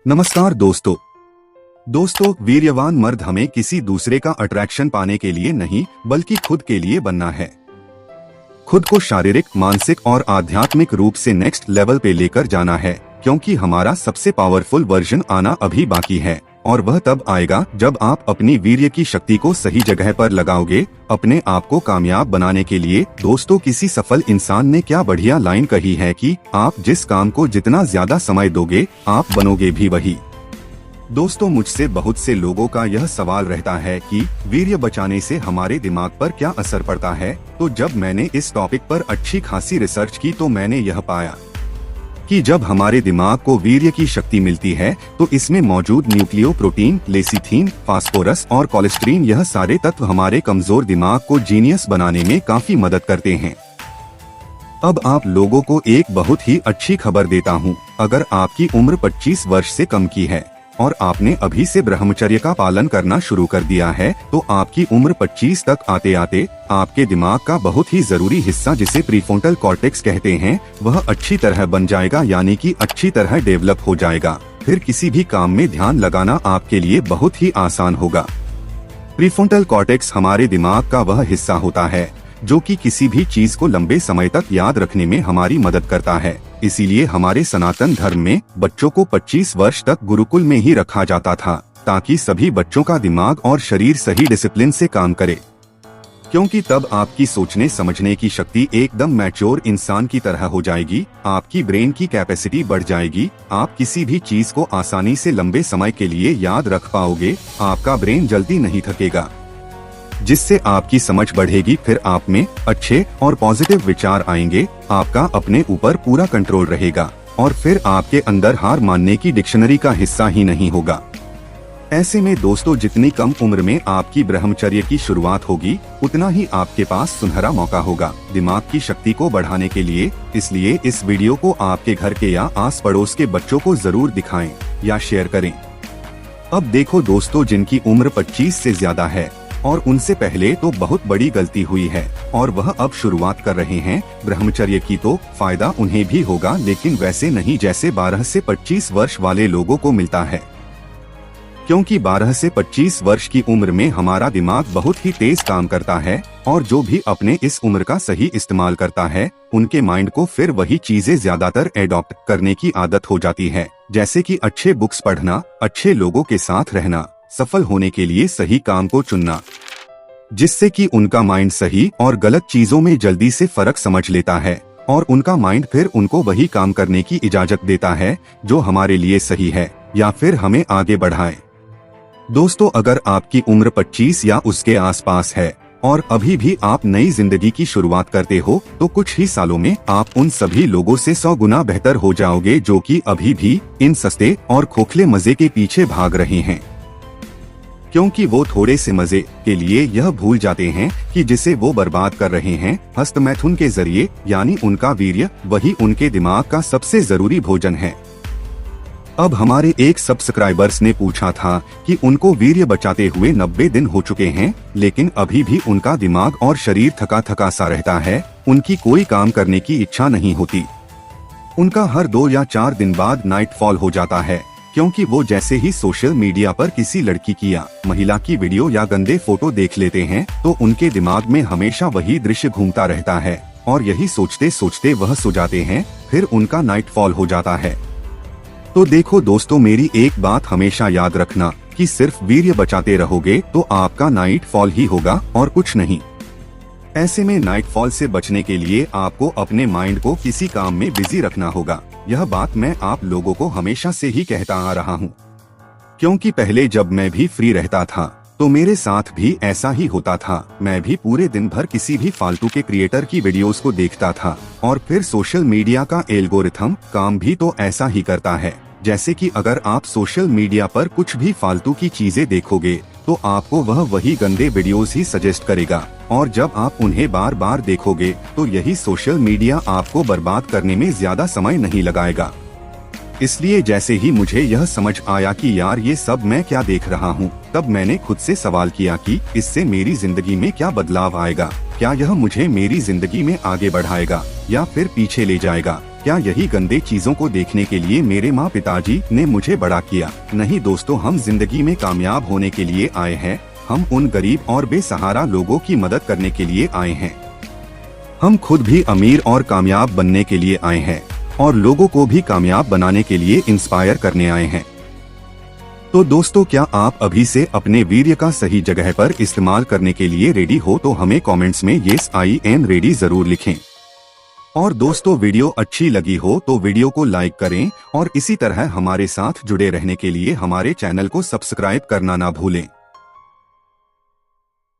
नमस्कार दोस्तों, वीर्यवान मर्द हमें किसी दूसरे का अट्रैक्शन पाने के लिए नहीं बल्कि खुद के लिए बनना है। खुद को शारीरिक, मानसिक और आध्यात्मिक रूप से नेक्स्ट लेवल पे लेकर जाना है, क्योंकि हमारा सबसे पावरफुल वर्जन आना अभी बाकी है और वह तब आएगा जब आप अपनी वीर्य की शक्ति को सही जगह पर लगाओगे। अपने आप को कामयाब बनाने के लिए दोस्तों, किसी सफल इंसान ने क्या बढ़िया लाइन कही है कि आप जिस काम को जितना ज्यादा समय दोगे आप बनोगे भी वही। दोस्तों, मुझसे बहुत से लोगों का यह सवाल रहता है कि वीर्य बचाने से हमारे दिमाग पर क्या असर पड़ता है। तो जब मैंने इस टॉपिक पर अच्छी खासी रिसर्च की तो मैंने यह पाया कि जब हमारे दिमाग को वीर्य की शक्ति मिलती है तो इसमें मौजूद न्यूक्लियो प्रोटीन, लेसिथीन, फास्फोरस और कोलेस्ट्रीन, यह सारे तत्व हमारे कमजोर दिमाग को जीनियस बनाने में काफी मदद करते हैं। अब आप लोगों को एक बहुत ही अच्छी खबर देता हूँ। अगर आपकी उम्र 25 वर्ष से कम की है और आपने अभी से ब्रह्मचर्य का पालन करना शुरू कर दिया है तो आपकी उम्र 25 तक आते आते आपके दिमाग का बहुत ही जरूरी हिस्सा, जिसे प्रीफ्रंटल कॉर्टेक्स कहते हैं, वह अच्छी तरह बन जाएगा, यानी कि अच्छी तरह डेवलप हो जाएगा। फिर किसी भी काम में ध्यान लगाना आपके लिए बहुत ही आसान होगा। प्रीफ्रंटल कॉर्टेक्स हमारे दिमाग का वह हिस्सा होता है जो कि किसी भी चीज को लंबे समय तक याद रखने में हमारी मदद करता है। इसीलिए हमारे सनातन धर्म में बच्चों को 25 वर्ष तक गुरुकुल में ही रखा जाता था, ताकि सभी बच्चों का दिमाग और शरीर सही डिसिप्लिन से काम करे, क्योंकि तब आपकी सोचने समझने की शक्ति एकदम मैच्योर इंसान की तरह हो जाएगी। आपकी ब्रेन की कैपेसिटी बढ़ जाएगी। आप किसी भी चीज को आसानी से लंबे समय के लिए याद रख पाओगे। आपका ब्रेन जल्दी नहीं थकेगा, जिससे आपकी समझ बढ़ेगी। फिर आप में अच्छे और पॉजिटिव विचार आएंगे। आपका अपने ऊपर पूरा कंट्रोल रहेगा और फिर आपके अंदर हार मानने की डिक्शनरी का हिस्सा ही नहीं होगा। ऐसे में दोस्तों, जितनी कम उम्र में आपकी ब्रह्मचर्य की शुरुआत होगी उतना ही आपके पास सुनहरा मौका होगा दिमाग की शक्ति को बढ़ाने के लिए। इसलिए इस वीडियो को आपके घर के या आस पड़ोस के बच्चों को जरूर दिखाएं या शेयर करें। अब देखो दोस्तों, जिनकी उम्र 25 से ज्यादा है और उनसे पहले तो बहुत बड़ी गलती हुई है और वह अब शुरुआत कर रहे हैं ब्रह्मचर्य की, तो फायदा उन्हें भी होगा, लेकिन वैसे नहीं जैसे 12 से 25 वर्ष वाले लोगों को मिलता है। क्योंकि 12 से 25 वर्ष की उम्र में हमारा दिमाग बहुत ही तेज काम करता है और जो भी अपने इस उम्र का सही इस्तेमाल करता है उनके माइंड को फिर वही चीजें ज्यादातर एडॉप्ट करने की आदत हो जाती है, जैसे कि अच्छे बुक्स पढ़ना, अच्छे लोगों के साथ रहना, सफल होने के लिए सही काम को चुनना, जिससे कि उनका माइंड सही और गलत चीजों में जल्दी से फर्क समझ लेता है और उनका माइंड फिर उनको वही काम करने की इजाजत देता है जो हमारे लिए सही है या फिर हमें आगे बढ़ाए। दोस्तों, अगर आपकी उम्र 25 या उसके आसपास है और अभी भी आप नई जिंदगी की शुरुआत करते हो तो कुछ ही सालों में आप उन सभी लोगों से 100 गुना बेहतर हो जाओगे जो कि अभी भी इन सस्ते और खोखले मजे के पीछे भाग रहे हैं, क्योंकि वो थोड़े से मजे के लिए यह भूल जाते हैं कि जिसे वो बर्बाद कर रहे हैं हस्तमैथुन के जरिए, यानी उनका वीर्य, वही उनके दिमाग का सबसे जरूरी भोजन है। अब हमारे एक सब्सक्राइबर्स ने पूछा था कि उनको वीर्य बचाते हुए 90 दिन हो चुके हैं, लेकिन अभी भी उनका दिमाग और शरीर थका थका सा रहता है। उनकी कोई काम करने की इच्छा नहीं होती। उनका हर 2 या 4 दिन बाद नाइटफॉल हो जाता है, क्योंकि वो जैसे ही सोशल मीडिया पर किसी लड़की की या महिला की वीडियो या गंदे फोटो देख लेते हैं तो उनके दिमाग में हमेशा वही दृश्य घूमता रहता है और यही सोचते सोचते वह सो जाते हैं। फिर उनका नाइटफॉल हो जाता है। तो देखो दोस्तों, मेरी एक बात हमेशा याद रखना कि सिर्फ वीर्य बचाते रहोगे तो आपका नाइटफॉल ही होगा और कुछ नहीं। ऐसे में नाइटफॉल से बचने के लिए आपको अपने माइंड को किसी काम में बिजी रखना होगा। यह बात मैं आप लोगों को हमेशा से ही कहता आ रहा हूँ, क्योंकि पहले जब मैं भी फ्री रहता था तो मेरे साथ भी ऐसा ही होता था। मैं भी पूरे दिन भर किसी भी फालतू के क्रिएटर की वीडियोस को देखता था और फिर सोशल मीडिया का एल्गोरिथम काम भी तो ऐसा ही करता है। जैसे कि अगर आप सोशल मीडिया पर कुछ भी फालतू की चीजें देखोगे तो आपको वह वही गंदे वीडियोस ही सजेस्ट करेगा और जब आप उन्हें बार बार देखोगे तो यही सोशल मीडिया आपको बर्बाद करने में ज्यादा समय नहीं लगाएगा। इसलिए जैसे ही मुझे यह समझ आया कि यार ये सब मैं क्या देख रहा हूँ, तब मैंने खुद से सवाल किया कि इससे मेरी जिंदगी में क्या बदलाव आएगा, क्या यह मुझे मेरी जिंदगी में आगे बढ़ाएगा या फिर पीछे ले जाएगा। क्या यही गंदे चीजों को देखने के लिए मेरे माँ पिताजी ने मुझे बड़ा किया? नहीं दोस्तों, हम जिंदगी में कामयाब होने के लिए आए हैं। हम उन गरीब और बेसहारा लोगों की मदद करने के लिए आए हैं। हम खुद भी अमीर और कामयाब बनने के लिए आए हैं और लोगों को भी कामयाब बनाने के लिए इंस्पायर करने आए हैं। तो दोस्तों, क्या आप अभी से अपने वीर्य का सही जगह पर इस्तेमाल करने के लिए रेडी हो? तो हमें कमेंट्स में यस आई एम रेडी जरूर लिखें। और दोस्तों, वीडियो अच्छी लगी हो तो वीडियो को लाइक करें और इसी तरह हमारे साथ जुड़े रहने के लिए हमारे चैनल को सब्सक्राइब करना ना भूलें।